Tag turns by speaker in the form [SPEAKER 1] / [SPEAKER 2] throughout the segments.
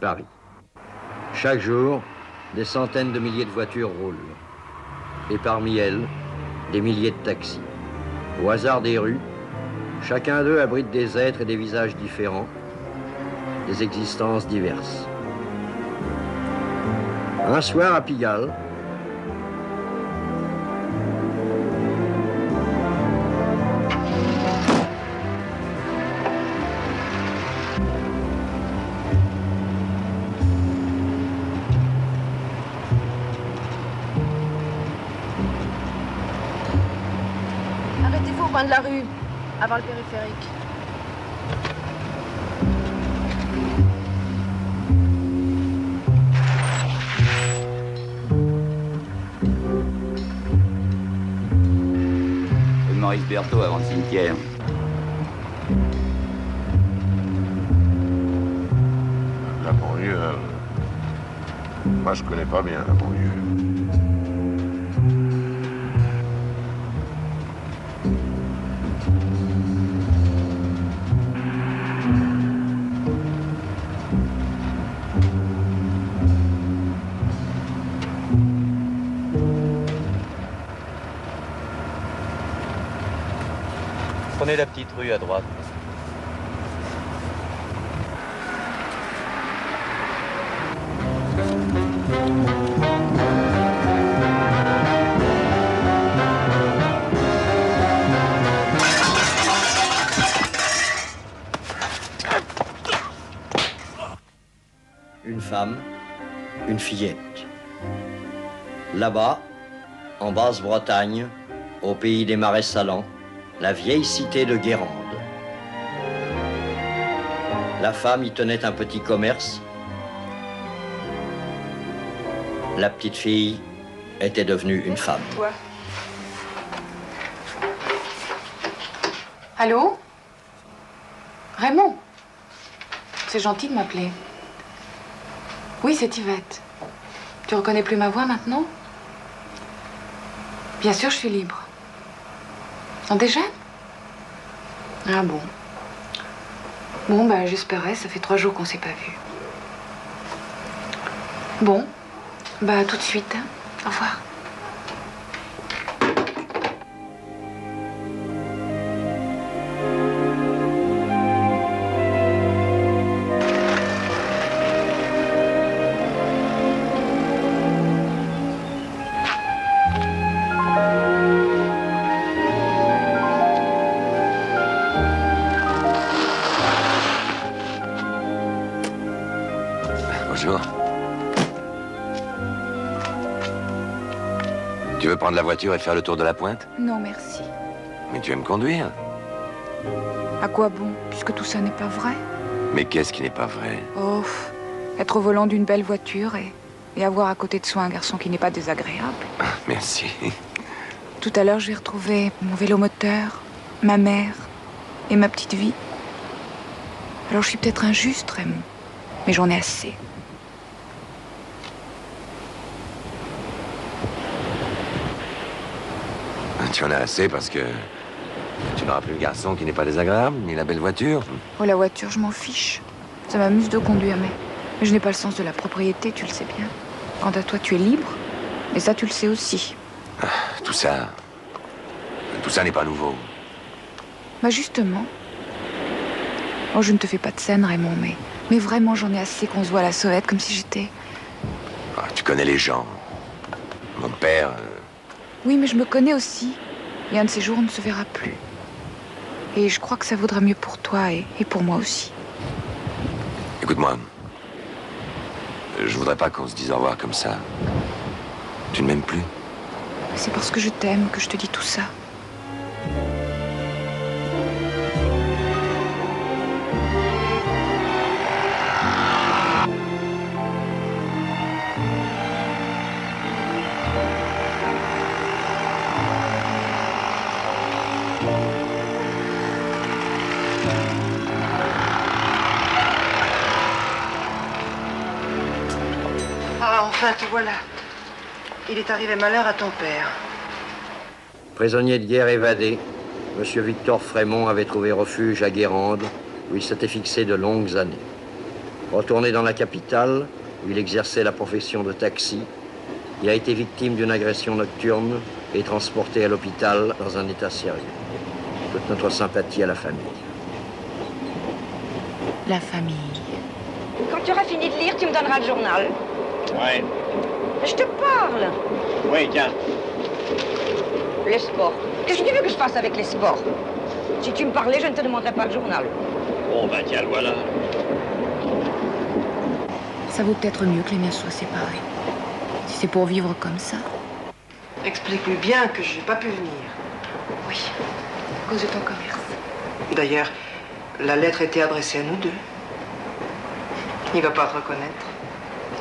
[SPEAKER 1] Paris. Chaque jour, des centaines de milliers de voitures roulent. Et parmi elles, des milliers de taxis. Au hasard des rues, chacun d'eux abrite des êtres et des visages différents, des existences diverses. Un soir à Pigalle,
[SPEAKER 2] arrêtez-vous au coin de la rue, avant le périphérique.
[SPEAKER 3] Maurice Berthaud avant le cimetière.
[SPEAKER 4] La banlieue, moi je connais pas bien la banlieue.
[SPEAKER 3] Prenez la petite rue à droite.
[SPEAKER 1] une femme, une fillette. Là-bas, en Basse-Bretagne, au pays des marais salants, la vieille cité de Guérande. La femme y tenait un petit commerce. La petite fille était devenue une femme.
[SPEAKER 2] Toi. Allô? Raymond? C'est gentil de m'appeler. Oui, c'est Yvette. Tu reconnais plus ma voix maintenant? Bien sûr, je suis libre. On déjeune? Ah bon. Bon, bah, j'espérais. Ça fait 3 jours qu'on s'est pas vus. Bon. Bah, tout de suite. Hein. Au revoir.
[SPEAKER 4] Bonjour. Tu veux prendre la voiture et faire le tour de la pointe?
[SPEAKER 2] Non, merci.
[SPEAKER 4] Mais tu aimes conduire.
[SPEAKER 2] À quoi bon, puisque tout ça n'est pas vrai?
[SPEAKER 4] Mais qu'est-ce qui n'est pas vrai?
[SPEAKER 2] Oh, être au volant d'une belle voiture et avoir à côté de soi un garçon qui n'est pas désagréable.
[SPEAKER 4] Merci.
[SPEAKER 2] Tout à l'heure, je vais retrouver mon vélomoteur, ma mère et ma petite vie. Alors, je suis peut-être injuste, Raymond, mais j'en ai assez.
[SPEAKER 4] Tu en as assez parce que tu n'auras plus le garçon qui n'est pas désagréable, ni la belle voiture.
[SPEAKER 2] Oh, la voiture, je m'en fiche. Ça m'amuse de conduire, mais je n'ai pas le sens de la propriété, tu le sais bien. Quant à toi, tu es libre, et ça, tu le sais aussi.
[SPEAKER 4] Tout ça n'est pas nouveau.
[SPEAKER 2] Bah, justement. Oh, je ne te fais pas de scène, Raymond, mais vraiment, j'en ai assez qu'on se voit à la sauvette, comme si j'étais...
[SPEAKER 4] Ah, tu connais les gens. Mon père...
[SPEAKER 2] Oui, mais je me connais aussi. Et un de ces jours, on ne se verra plus. Et je crois que ça vaudra mieux pour toi et pour moi aussi.
[SPEAKER 4] Écoute-moi. Je voudrais pas qu'on se dise au revoir comme ça. Tu ne m'aimes plus?
[SPEAKER 2] C'est parce que je t'aime que je te dis tout ça.
[SPEAKER 5] Ah, enfin, te voilà. Il est arrivé malheur à ton père.
[SPEAKER 1] Prisonnier de guerre évadé, M. Victor Frémont avait trouvé refuge à Guérande, où il s'était fixé de longues années. Retourné dans la capitale, où il exerçait la profession de taxi, il a été victime d'une agression nocturne et transporté à l'hôpital dans un état sérieux. Toute notre sympathie à la famille.
[SPEAKER 2] La famille.
[SPEAKER 6] Quand tu auras fini de lire, tu me donneras le journal.
[SPEAKER 7] Ouais.
[SPEAKER 6] Je te parle.
[SPEAKER 7] Oui, tiens.
[SPEAKER 6] Les sports. Qu'est-ce que tu veux que je fasse avec les sports? Si tu me parlais, je ne te demanderais pas le journal.
[SPEAKER 7] Bon, ben tiens, le voilà.
[SPEAKER 2] Ça vaut peut-être mieux que les miens soient séparés. Si c'est pour vivre comme ça.
[SPEAKER 5] Explique-lui bien que je n'ai pas pu venir.
[SPEAKER 2] Oui, à cause de ton commerce.
[SPEAKER 5] D'ailleurs, la lettre était adressée à nous deux. Il va pas te reconnaître.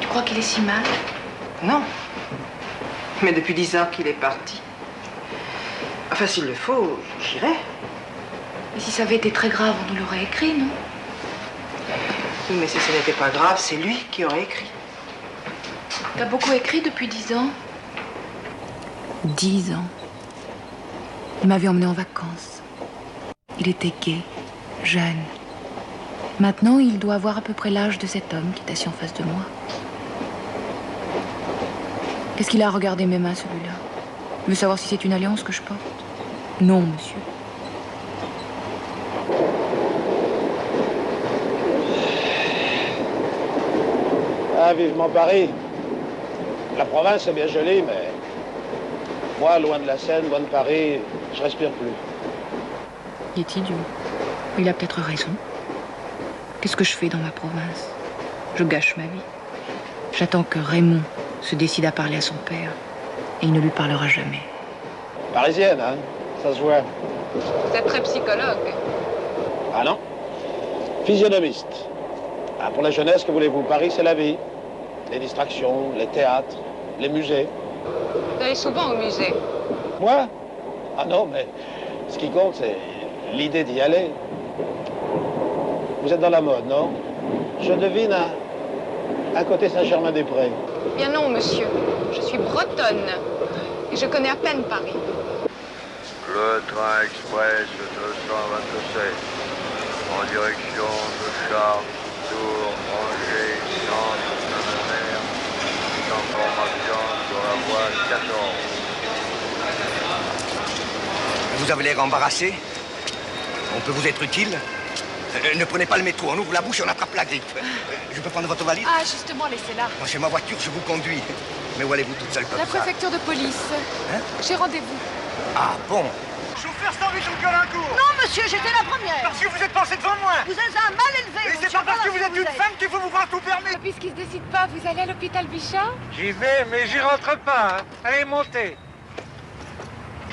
[SPEAKER 2] Tu crois qu'il est si mal?
[SPEAKER 5] Non. Mais depuis 10 ans qu'il est parti. Enfin, s'il le faut, j'irai.
[SPEAKER 2] Et si ça avait été très grave, on nous l'aurait écrit, non?
[SPEAKER 5] Oui, mais si ce n'était pas grave, c'est lui qui aurait écrit.
[SPEAKER 2] T'as beaucoup écrit depuis 10 ans? 10 ans. Il m'avait emmené en vacances. Il était gai, jeune. Maintenant, il doit avoir à peu près l'âge de cet homme qui est assis en face de moi. Qu'est-ce qu'il a à regarder mes mains, celui-là? Il veut savoir si c'est une alliance que je porte? Non, monsieur.
[SPEAKER 7] Ah, vivement Paris. La province est bien jolie, mais moi, loin de la Seine, loin de Paris, je respire plus.
[SPEAKER 2] Il est idiot. Il a peut-être raison. Qu'est-ce que je fais dans ma province? Je gâche ma vie. J'attends que Raymond se décide à parler à son père. Et il ne lui parlera jamais.
[SPEAKER 7] Parisienne, hein? Ça se voit.
[SPEAKER 2] Vous êtes très psychologue.
[SPEAKER 7] Ah non? Physionomiste. Ah, pour la jeunesse, que voulez-vous? Paris, c'est la vie. Les distractions, les théâtres, les musées.
[SPEAKER 2] Vous allez souvent au musée.
[SPEAKER 7] Moi? Ah non, mais ce qui compte, c'est l'idée d'y aller. Vous êtes dans la mode, non? Je devine à côté Saint-Germain-des-Prés.
[SPEAKER 2] Bien non, monsieur. Je suis bretonne. Et je connais à peine Paris.
[SPEAKER 8] Le train express 227 en direction de Chartres, Tours, Angers, Nantes, Saint-Nazaire. Information sur la voie 14.
[SPEAKER 9] Vous avez l'air embarrassé. On peut vous être utile. Ne prenez pas le métro, on ouvre la bouche et on attrape la grippe. Je peux prendre votre valise?
[SPEAKER 2] Ah, justement, laissez-la.
[SPEAKER 9] Non, c'est ma voiture, je vous conduis. Mais où allez-vous toute seule comme
[SPEAKER 2] La
[SPEAKER 9] ça?
[SPEAKER 2] préfecture de police.
[SPEAKER 9] Hein?
[SPEAKER 2] J'ai rendez-vous.
[SPEAKER 9] Ah bon?
[SPEAKER 10] Chauffeur sans vite au Calincourt.
[SPEAKER 5] Non, monsieur, j'étais la première.
[SPEAKER 10] Parce que vous êtes passé devant moi.
[SPEAKER 5] Vous êtes un mal élevé.
[SPEAKER 10] Et c'est pas parce que vous êtes une femme qu'il faut vous croire tout permis.
[SPEAKER 2] Puisqu'il ne se décide pas, vous allez à l'hôpital Bichat?
[SPEAKER 10] J'y vais, mais j'y rentre pas. Hein. Allez, montez.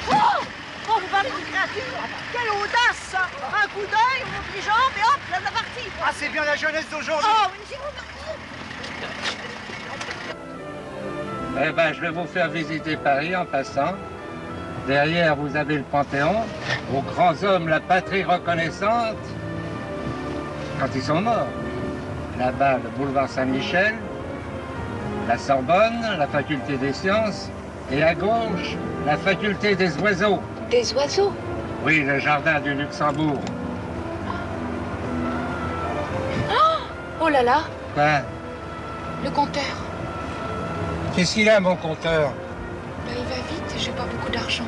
[SPEAKER 5] Oh, vous parlez d'une créature. Quelle audace, ça. Un coup d'œil, on monte les jambes et hop, là, la partie.
[SPEAKER 10] Ah, c'est bien la jeunesse d'aujourd'hui.
[SPEAKER 5] Oh, une seconde.
[SPEAKER 11] Eh ben, je vais vous faire visiter Paris en passant. Derrière, vous avez le Panthéon, aux grands hommes, la patrie reconnaissante, quand ils sont morts. Là-bas, le boulevard Saint-Michel, la Sorbonne, la faculté des sciences, et à gauche, la faculté des oiseaux.
[SPEAKER 2] Des oiseaux?
[SPEAKER 11] Oui, le jardin du Luxembourg.
[SPEAKER 2] Oh là là,
[SPEAKER 11] Quoi?
[SPEAKER 2] le compteur.
[SPEAKER 11] Qu'est-ce qu'il a, mon compteur?
[SPEAKER 2] Là, il va vite et j'ai pas beaucoup d'argent.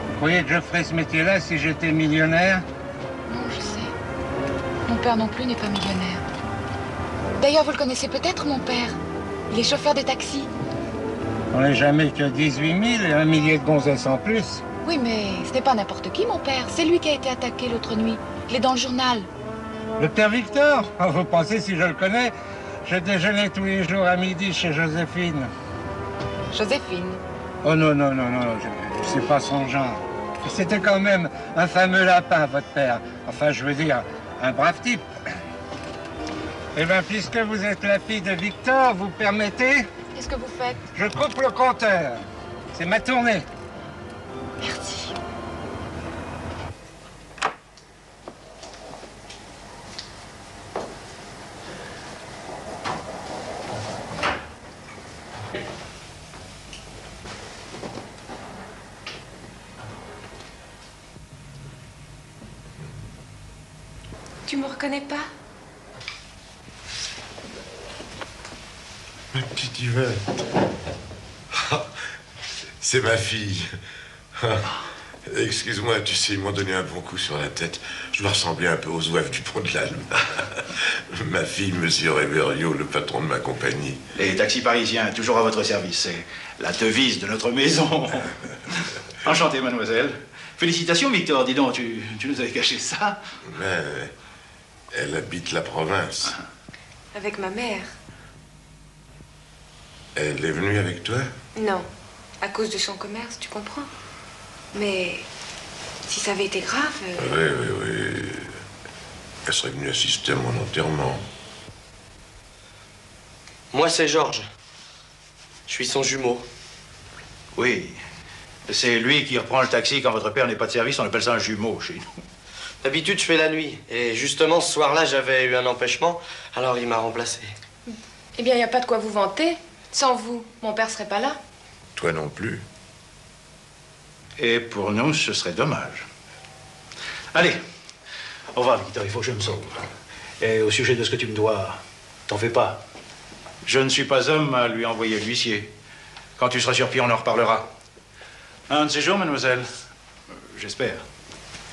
[SPEAKER 11] Vous croyez que je ferais ce métier-là si j'étais millionnaire?
[SPEAKER 2] Non, je sais. Mon père non plus n'est pas millionnaire. D'ailleurs, vous le connaissez peut-être, mon père. Il est chauffeur de taxi.
[SPEAKER 11] On n'est jamais que 18 000 et 1 millier de gonzesses en plus.
[SPEAKER 2] Oui, mais ce n'est pas n'importe qui, mon père. C'est lui qui a été attaqué l'autre nuit. Il est dans le journal.
[SPEAKER 11] Le père Victor? Vous pensez si je le connais? Je déjeunais tous les jours à midi chez Joséphine.
[SPEAKER 2] Joséphine.
[SPEAKER 11] Oh non, non, non, non, c'est pas son genre. C'était quand même un fameux lapin, votre père. Enfin, je veux dire, un brave type. Eh bien, puisque vous êtes la fille de Victor, vous permettez?
[SPEAKER 2] Qu'est-ce que vous faites?
[SPEAKER 11] Je coupe le compteur. C'est ma tournée.
[SPEAKER 2] Merci. Tu me reconnais pas?
[SPEAKER 12] Petite Yvette. C'est ma fille. Excuse-moi, tu sais, ils m'ont donné un bon coup sur la tête. Je dois ressembler un peu aux ouaves du pont de l'Alme. Ma fille, monsieur Reverio, le patron de ma compagnie.
[SPEAKER 13] Les taxis parisiens, toujours à votre service. C'est la devise de notre maison. Enchanté, mademoiselle. Félicitations, Victor. Dis donc, tu nous avais caché ça.
[SPEAKER 12] Mais elle habite la province.
[SPEAKER 14] Avec ma mère.
[SPEAKER 12] Elle est venue avec toi?
[SPEAKER 14] Non, à cause de son commerce, tu comprends. Mais si ça avait été grave...
[SPEAKER 12] Oui. Elle serait venue assister à mon enterrement.
[SPEAKER 15] Moi, c'est Georges. Je suis son jumeau.
[SPEAKER 13] Oui. C'est lui qui reprend le taxi quand votre père n'est pas de service. On appelle ça un jumeau chez nous.
[SPEAKER 15] D'habitude, je fais la nuit. Et justement, ce soir-là, j'avais eu un empêchement. Alors, il m'a remplacé.
[SPEAKER 2] Eh bien, il n'y a pas de quoi vous vanter. Sans vous, mon père serait pas là.
[SPEAKER 12] Toi non plus.
[SPEAKER 13] Et pour nous, ce serait dommage. Allez, au revoir, Victor, il faut que je me sauve. Et au sujet de ce que tu me dois, t'en fais pas. Je ne suis pas homme à lui envoyer l'huissier. Quand tu seras sur pied, on en reparlera. Un de ces jours, mademoiselle. J'espère.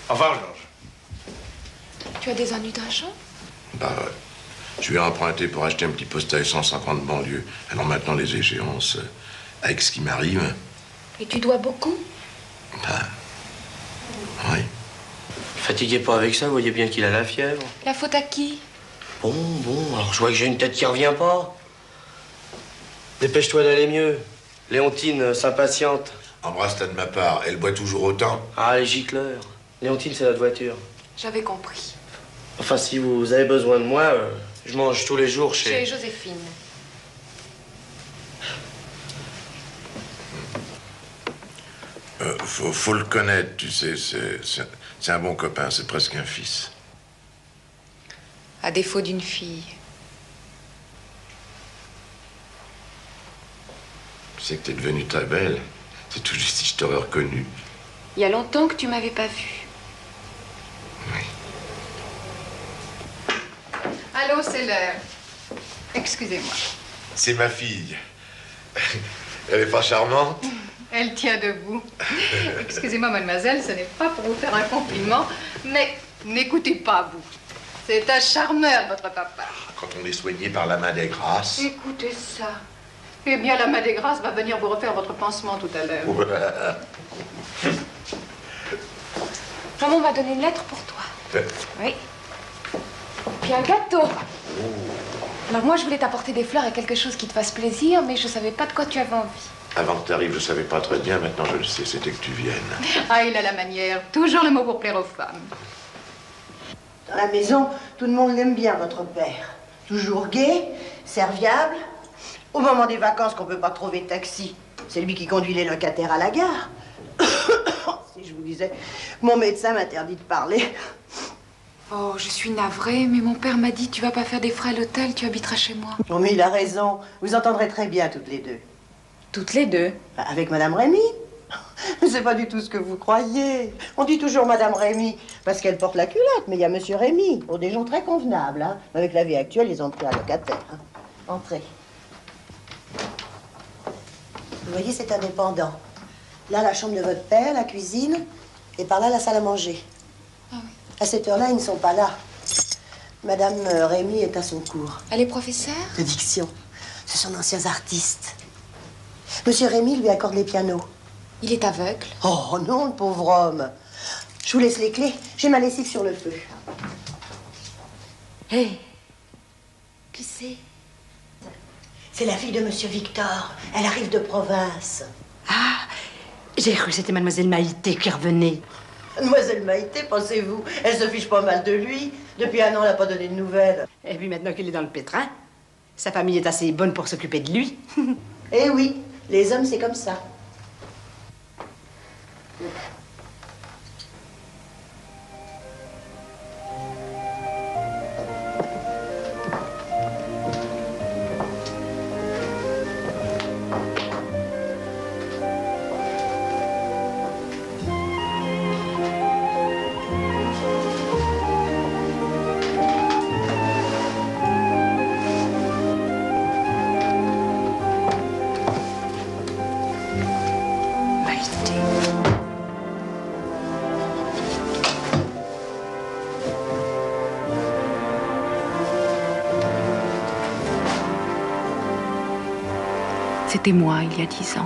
[SPEAKER 13] Au revoir, Georges.
[SPEAKER 2] Tu as des ennuis d'argent?
[SPEAKER 12] Bah ouais. Je vais emprunter pour acheter un petit poste à essence 50 banlieues. Alors maintenant, les échéances, avec ce qui m'arrive...
[SPEAKER 2] Et tu dois beaucoup?
[SPEAKER 12] Ben... Oui.
[SPEAKER 15] Fatiguez pas avec ça, vous voyez bien qu'il a la fièvre.
[SPEAKER 2] La faute à qui?
[SPEAKER 15] Bon, alors je vois que j'ai une tête qui revient pas. Dépêche-toi d'aller mieux. Léontine s'impatiente.
[SPEAKER 12] Embrasse-la de ma part, elle boit toujours autant.
[SPEAKER 15] Ah, les gicleurs. Léontine, c'est notre voiture.
[SPEAKER 2] J'avais compris.
[SPEAKER 15] Enfin, si vous avez besoin de moi, je mange tous les jours
[SPEAKER 2] Chez Joséphine.
[SPEAKER 12] Faut le connaître, tu sais, c'est un bon copain, c'est presque un fils.
[SPEAKER 2] À défaut d'une fille.
[SPEAKER 12] Tu sais que t'es devenue très belle. C'est tout juste si je t'aurais reconnu.
[SPEAKER 2] Il y a longtemps que tu m'avais pas vue.
[SPEAKER 12] Oui.
[SPEAKER 16] Allô, c'est l'heure. Excusez-moi.
[SPEAKER 12] C'est ma fille. Elle est pas charmante?
[SPEAKER 16] Elle tient debout. Excusez-moi, mademoiselle, ce n'est pas pour vous faire un compliment, mais n'écoutez pas, vous. C'est un charmeur, votre papa.
[SPEAKER 12] Quand on est soigné par la main des grâces.
[SPEAKER 16] Écoutez ça. Eh bien, la main des grâces va venir vous refaire votre pansement tout à l'heure.
[SPEAKER 12] Ouais.
[SPEAKER 2] Maman m'a donné une lettre pour toi. Oui. Puis un gâteau. Alors moi, je voulais t'apporter des fleurs et quelque chose qui te fasse plaisir, mais je savais pas de quoi tu avais envie.
[SPEAKER 12] Avant que tu arrives, je savais pas très bien. Maintenant, je le sais. C'était que tu viennes.
[SPEAKER 16] Ah, il a la manière. Toujours le mot pour plaire aux femmes.
[SPEAKER 17] Dans la maison, tout le monde l'aime bien, votre père. Toujours gai, serviable. Au moment des vacances qu'on peut pas trouver de taxi, c'est lui qui conduit les locataires à la gare. Si je vous disais, mon médecin m'interdit de parler.
[SPEAKER 2] Oh, je suis navrée, mais mon père m'a dit tu vas pas faire des frais à l'hôtel, tu habiteras chez moi.
[SPEAKER 17] Oh, mais il a raison. Vous entendrez très bien toutes les deux.
[SPEAKER 2] Toutes les deux?
[SPEAKER 17] Avec Madame Rémy. Mais c'est pas du tout ce que vous croyez. On dit toujours Madame Rémy parce qu'elle porte la culotte, mais il y a Monsieur Rémy, pour des gens très convenables. Hein. Avec la vie actuelle, ils ont pris un locataire. Hein. Entrez. Vous voyez, c'est indépendant. Là, la chambre de votre père, la cuisine, et par là, la salle à manger.
[SPEAKER 2] Ah oui.
[SPEAKER 17] À cette heure-là, ils ne sont pas là. Madame Rémy est à son cours.
[SPEAKER 2] Elle est professeure?
[SPEAKER 17] De diction. Ce sont d'anciens artistes. Monsieur Rémy lui accorde les pianos.
[SPEAKER 2] Il est aveugle?
[SPEAKER 17] Oh non, le pauvre homme. Je vous laisse les clés. J'ai ma lessive sur le feu. Hé, hey, qui c'est? C'est la fille de Monsieur Victor. Elle arrive de province.
[SPEAKER 18] Ah, j'ai cru que c'était Mademoiselle Maïté qui revenait.
[SPEAKER 17] Mademoiselle Maïté, pensez-vous? Elle se fiche pas mal de lui. Depuis un an, elle n'a pas donné de nouvelles.
[SPEAKER 18] Et puis maintenant qu'il est dans le pétrin, sa famille est assez bonne pour s'occuper de lui.
[SPEAKER 17] Eh oui, les hommes, c'est comme ça.
[SPEAKER 2] C'était moi, il y a 10 ans.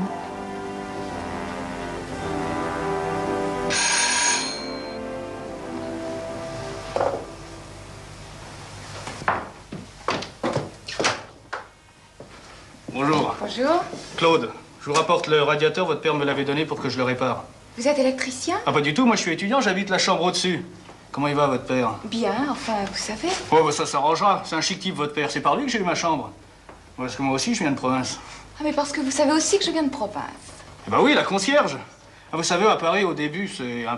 [SPEAKER 13] Bonjour.
[SPEAKER 14] Bonjour.
[SPEAKER 13] Claude, je vous rapporte le radiateur, votre père me l'avait donné pour que je le répare.
[SPEAKER 14] Vous êtes électricien?
[SPEAKER 13] Ah, pas du tout, moi je suis étudiant, j'habite la chambre au-dessus. Comment il va, votre père?
[SPEAKER 14] Bien, enfin, vous savez.
[SPEAKER 13] Oh, bah ça s'arrangera. C'est un chic type, votre père. C'est par lui que j'ai eu ma chambre. Parce que moi aussi, je viens de province.
[SPEAKER 14] Ah, mais parce que vous savez aussi que je viens de province.
[SPEAKER 13] Eh ben oui, la concierge. Ah, vous savez, à Paris, au début, c'est un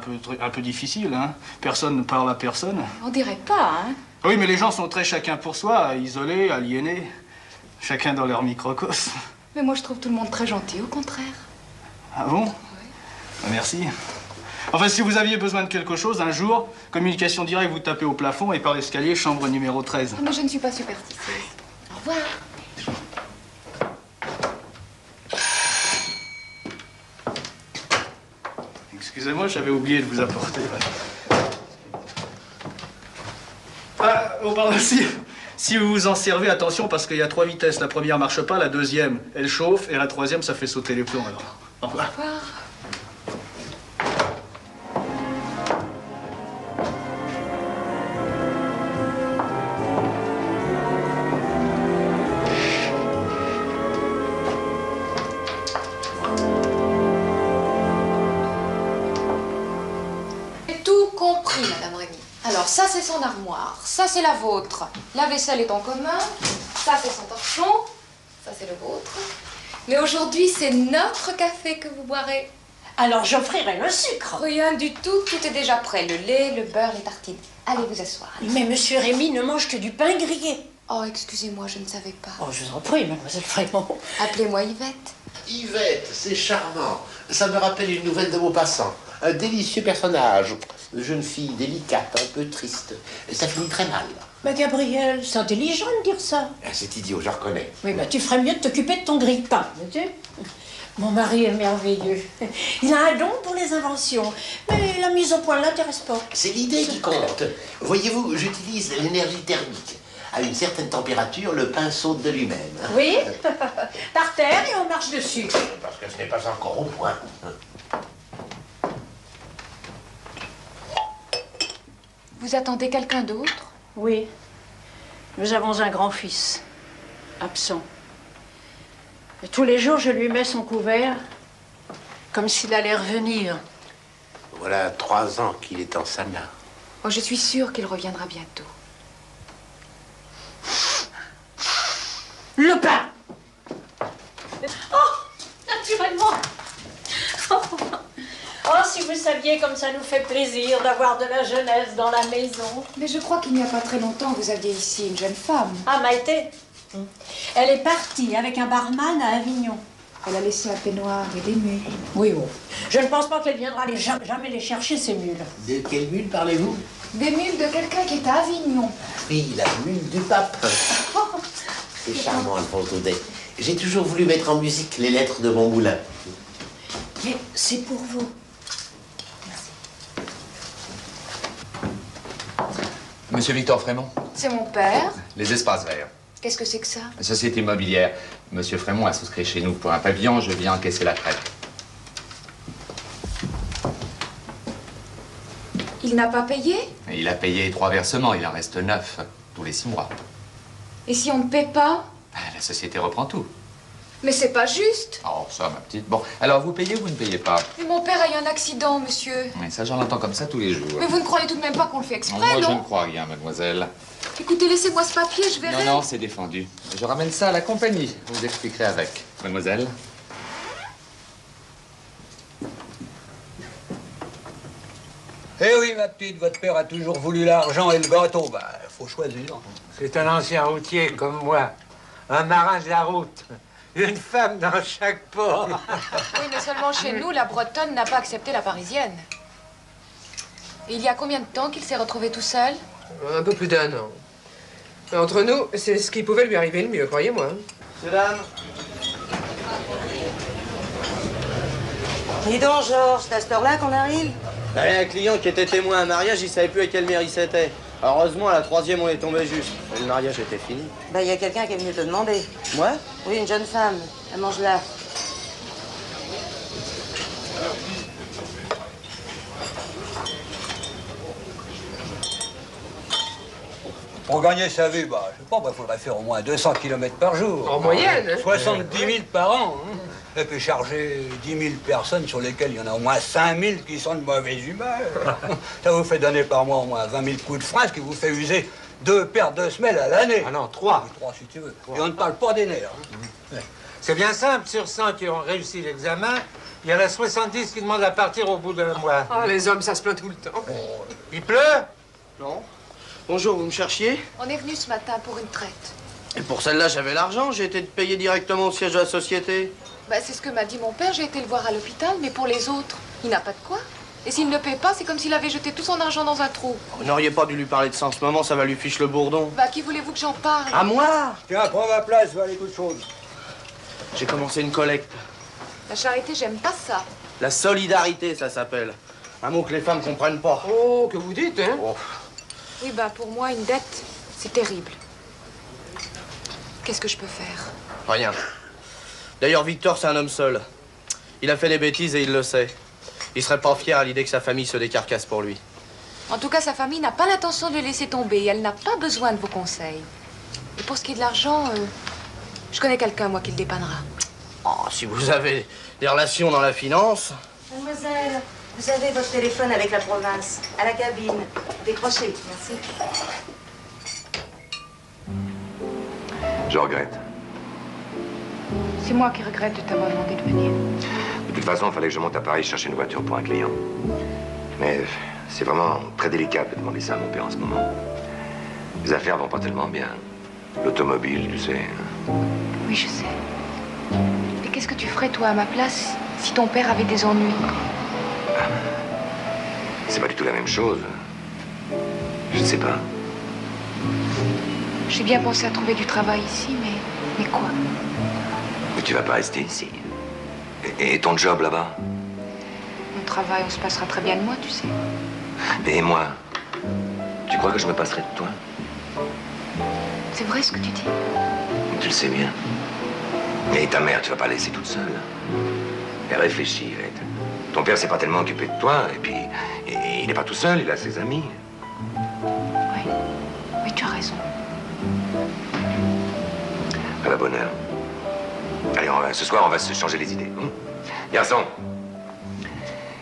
[SPEAKER 13] peu difficile, hein. Personne ne parle à personne.
[SPEAKER 14] On dirait pas, hein?
[SPEAKER 13] Oui, mais les gens sont très chacun pour soi, isolés, aliénés. Chacun dans leur microcosme.
[SPEAKER 14] Mais moi, je trouve tout le monde très gentil, au contraire.
[SPEAKER 13] Ah bon? Oui. Ah, merci. Enfin, si vous aviez besoin de quelque chose, un jour, communication directe, vous tapez au plafond et par l'escalier, chambre numéro 13.
[SPEAKER 14] Mais je ne suis pas superstitieuse. Au revoir.
[SPEAKER 13] Excusez-moi, j'avais oublié de vous apporter. Ah, oh pardon, si vous vous en servez, attention, parce qu'il y a 3 vitesses. La première marche pas, la deuxième, elle chauffe, et la troisième, ça fait sauter les plombs, alors. Au revoir.
[SPEAKER 14] Au revoir.
[SPEAKER 2] Madame Rémy. Alors, ça, c'est son armoire. Ça, c'est la vôtre. La vaisselle est en commun. Ça, c'est son torchon. Ça, c'est le vôtre. Mais aujourd'hui, c'est notre café que vous boirez.
[SPEAKER 17] Alors, j'offrirai le sucre.
[SPEAKER 2] Rien du tout. Tout est déjà prêt. Le lait, le beurre, les tartines. Allez vous asseoir.
[SPEAKER 17] Mais monsieur Rémy ne mange que du pain grillé.
[SPEAKER 2] Oh, excusez-moi, je ne savais pas.
[SPEAKER 17] Oh, je vous en prie, mademoiselle Frémont.
[SPEAKER 2] Appelez-moi Yvette.
[SPEAKER 19] Yvette, c'est charmant. Ça me rappelle une nouvelle de Maupassant. Un délicieux personnage. Une jeune fille délicate, un peu triste. Ça finit très mal.
[SPEAKER 17] Mais Gabriel, c'est intelligent de dire ça.
[SPEAKER 19] C'est idiot, je reconnais.
[SPEAKER 17] Oui, mais tu ferais mieux de t'occuper de ton grille-pain, vois-tu? Mon mari est merveilleux. Il a un don pour les inventions. Mais la mise au point ne l'intéresse pas.
[SPEAKER 19] C'est l'idée qui compte. Voyez-vous, j'utilise l'énergie thermique. À une certaine température, le pain saute de lui-même.
[SPEAKER 17] Oui, par terre et on marche dessus.
[SPEAKER 19] Parce que ce n'est pas encore au point.
[SPEAKER 2] Vous attendez quelqu'un d'autre?
[SPEAKER 17] Oui. Nous avons un grand-fils, absent. Et tous les jours, je lui mets son couvert, comme s'il allait revenir.
[SPEAKER 19] Voilà 3 ans qu'il est en Sana.
[SPEAKER 2] Oh, je suis sûre qu'il reviendra bientôt.
[SPEAKER 17] Le pain! Oh, naturellement! Oh, si vous saviez comme ça nous fait plaisir d'avoir de la jeunesse dans la maison.
[SPEAKER 2] Mais je crois qu'il n'y a pas très longtemps, vous aviez ici une jeune femme.
[SPEAKER 17] Ah, Maïté? Elle est partie avec un barman à Avignon.
[SPEAKER 2] Elle a laissé un peignoir et des mules.
[SPEAKER 17] Oui, bon. Je ne pense pas qu'elle viendra jamais les chercher, ces mules.
[SPEAKER 19] De quelle mule parlez-vous?
[SPEAKER 2] Des mules de quelqu'un qui est à Avignon.
[SPEAKER 19] Oui, la mule du pape. C'est charmant, Alphonse Daudet. J'ai toujours voulu mettre en musique les lettres de mon moulin.
[SPEAKER 17] Mais c'est pour vous.
[SPEAKER 20] Monsieur Victor Frémont.
[SPEAKER 2] C'est mon père.
[SPEAKER 20] Les espaces verts.
[SPEAKER 2] Qu'est-ce que c'est que ça?
[SPEAKER 20] Société immobilière. Monsieur Frémont a souscrit chez nous pour un pavillon, je viens encaisser la traite.
[SPEAKER 2] Il n'a pas payé?
[SPEAKER 20] Et il a payé 3 versements, il en reste 9, tous les 6 mois.
[SPEAKER 2] Et si on ne paie pas?
[SPEAKER 20] La société reprend tout.
[SPEAKER 2] Mais c'est pas juste.
[SPEAKER 20] Oh, ça, ma petite. Bon, alors vous payez ou vous ne payez pas?
[SPEAKER 2] Mais mon père a eu un accident, monsieur.
[SPEAKER 20] Mais ça, j'en entends comme ça tous les jours.
[SPEAKER 2] Mais vous ne croyez tout de même pas qu'on le fait exprès,
[SPEAKER 20] Moi,
[SPEAKER 2] non?
[SPEAKER 20] je ne crois rien, mademoiselle.
[SPEAKER 2] Écoutez, laissez-moi ce papier, je verrai.
[SPEAKER 20] Non, c'est défendu. Je ramène ça à la compagnie. Vous expliquerez avec. Mademoiselle.
[SPEAKER 21] Eh oui, ma petite, votre père a toujours voulu l'argent et le gâteau. Bah, faut choisir.
[SPEAKER 10] C'est un ancien routier comme moi. Un marin de la route. Une femme dans chaque port.
[SPEAKER 2] Oui, mais seulement chez nous, la Bretonne n'a pas accepté la Parisienne. Et il y a combien de temps qu'il s'est retrouvé tout seul?
[SPEAKER 22] Un peu plus d'1 an. Mais entre nous, c'est ce qui pouvait lui arriver le mieux, croyez-moi.
[SPEAKER 23] Madame. Dis donc, Georges, c'est à cette heure-là qu'on arrive?
[SPEAKER 15] Il y a un client qui était témoin à un mariage, il savait plus à quelle mairie c'était. Heureusement, à la troisième, on est tombé juste. Et le mariage était fini.
[SPEAKER 17] Ben, il y a quelqu'un qui est venu te demander.
[SPEAKER 15] Moi?
[SPEAKER 17] Oui, une jeune femme. Elle mange là.
[SPEAKER 21] Pour gagner sa vie, bah, je sais pas, il faudrait faire au moins 200 km par jour.
[SPEAKER 22] En moyenne, hein.
[SPEAKER 21] 70 000 par an. Hein. Et puis charger 10 000 personnes sur lesquelles il y en a au moins 5 000 qui sont de mauvaise humeur. Ça vous fait donner par mois au moins 20 000 coups de frein, ce qui vous fait user 2 paires de semelles à l'année.
[SPEAKER 13] Ah non, 3.
[SPEAKER 21] 3 si tu veux. Et on ne parle pas des nerfs. Hein.
[SPEAKER 10] C'est bien simple, sur 100 qui ont réussi l'examen, il y en a 70 qui demandent à partir au bout d'un mois.
[SPEAKER 22] Ah, les hommes, ça se plaint tout le temps.
[SPEAKER 10] Il pleut?
[SPEAKER 15] Non. Bonjour, vous me cherchiez?
[SPEAKER 16] On est venu ce matin pour une traite.
[SPEAKER 15] Et pour celle-là, j'avais l'argent. J'ai été payé directement au siège de la société.
[SPEAKER 16] Bah, c'est ce que m'a dit mon père. J'ai été le voir à l'hôpital, mais pour les autres, il n'a pas de quoi. Et s'il ne paie pas, c'est comme s'il avait jeté tout son argent dans un trou.
[SPEAKER 15] Vous n'auriez pas dû lui parler de ça en ce moment, ça va lui fiche le bourdon.
[SPEAKER 16] Bah, qui voulez-vous que j'en parle?
[SPEAKER 15] À moi?
[SPEAKER 21] Tiens, prends ma place, va aller toute chose.
[SPEAKER 15] J'ai commencé une collecte.
[SPEAKER 16] La charité, j'aime pas ça.
[SPEAKER 15] La solidarité, ça s'appelle. Un mot que les femmes comprennent pas.
[SPEAKER 22] Oh, que vous dites, hein?
[SPEAKER 15] Oh.
[SPEAKER 16] Oui, bah, pour moi, une dette, c'est terrible. Qu'est-ce que je peux faire?
[SPEAKER 15] Rien. D'ailleurs, Victor, c'est un homme seul. Il a fait des bêtises et il le sait. Il serait pas fier à l'idée que sa famille se décarcasse pour lui.
[SPEAKER 16] En tout cas, sa famille n'a pas l'intention de le laisser tomber. Elle n'a pas besoin de vos conseils. Et pour ce qui est de l'argent, je connais quelqu'un, moi, qui le dépannera.
[SPEAKER 15] Oh, si vous avez des relations dans la finance...
[SPEAKER 17] Mademoiselle, vous avez votre téléphone avec la province. À la cabine. Décrochez. Merci.
[SPEAKER 3] Je regrette.
[SPEAKER 2] C'est moi qui regrette de t'avoir demandé de venir.
[SPEAKER 3] De toute façon, il fallait que je monte à Paris chercher une voiture pour un client. Mais c'est vraiment très délicat de demander ça à mon père en ce moment. Les affaires vont pas tellement bien. L'automobile, tu sais.
[SPEAKER 2] Oui, je sais. Mais qu'est-ce que tu ferais, toi, à ma place, si ton père avait des ennuis?
[SPEAKER 3] C'est pas du tout la même chose. Je ne sais pas.
[SPEAKER 2] J'ai bien pensé à trouver du travail ici, mais quoi?
[SPEAKER 3] Mais tu vas pas rester ici. Et ton job là-bas?
[SPEAKER 2] Mon travail, on se passera très bien de moi, tu sais.
[SPEAKER 3] Et moi? Tu crois que je me passerai de toi?
[SPEAKER 2] C'est vrai ce que tu dis?
[SPEAKER 3] Tu le sais bien. Et ta mère, tu vas pas la laisser toute seule. Et réfléchis, Yvette. Ton père s'est pas tellement occupé de toi, et puis il n'est pas tout seul, il a ses amis.
[SPEAKER 2] Oui, tu as raison.
[SPEAKER 3] À la bonne heure. Allez, ce soir, on va se changer les idées. Garçon.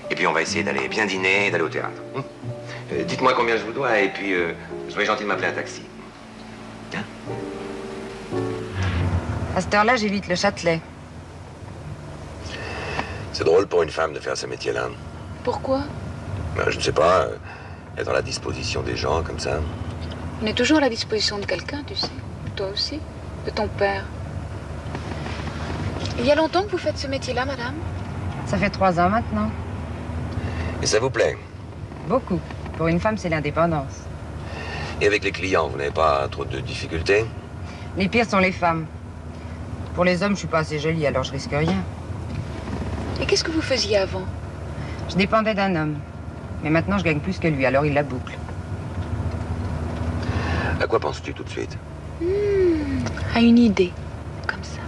[SPEAKER 3] Et puis, on va essayer d'aller bien dîner et d'aller au théâtre. Dites-moi combien je vous dois, et puis, soyez gentil de m'appeler un taxi.
[SPEAKER 6] À cette heure-là, j'évite le Châtelet.
[SPEAKER 3] C'est drôle pour une femme de faire ce métier-là.
[SPEAKER 2] Pourquoi?
[SPEAKER 3] Je ne sais pas, être à la disposition des gens comme ça.
[SPEAKER 2] On est toujours à la disposition de quelqu'un, tu sais. Toi aussi. De ton père. Il y a longtemps que vous faites ce métier-là, madame?
[SPEAKER 6] Ça fait 3 ans maintenant.
[SPEAKER 3] Et ça vous plaît?
[SPEAKER 6] Beaucoup. Pour une femme, c'est l'indépendance.
[SPEAKER 3] Et avec les clients, vous n'avez pas trop de difficultés?
[SPEAKER 6] Les pires sont les femmes. Pour les hommes, je suis pas assez jolie, alors je risque rien.
[SPEAKER 2] Et qu'est-ce que vous faisiez avant?
[SPEAKER 6] Je dépendais d'un homme. Mais maintenant, je gagne plus que lui, alors il la boucle.
[SPEAKER 3] À quoi penses-tu tout de suite?
[SPEAKER 2] À une idée. Comme ça.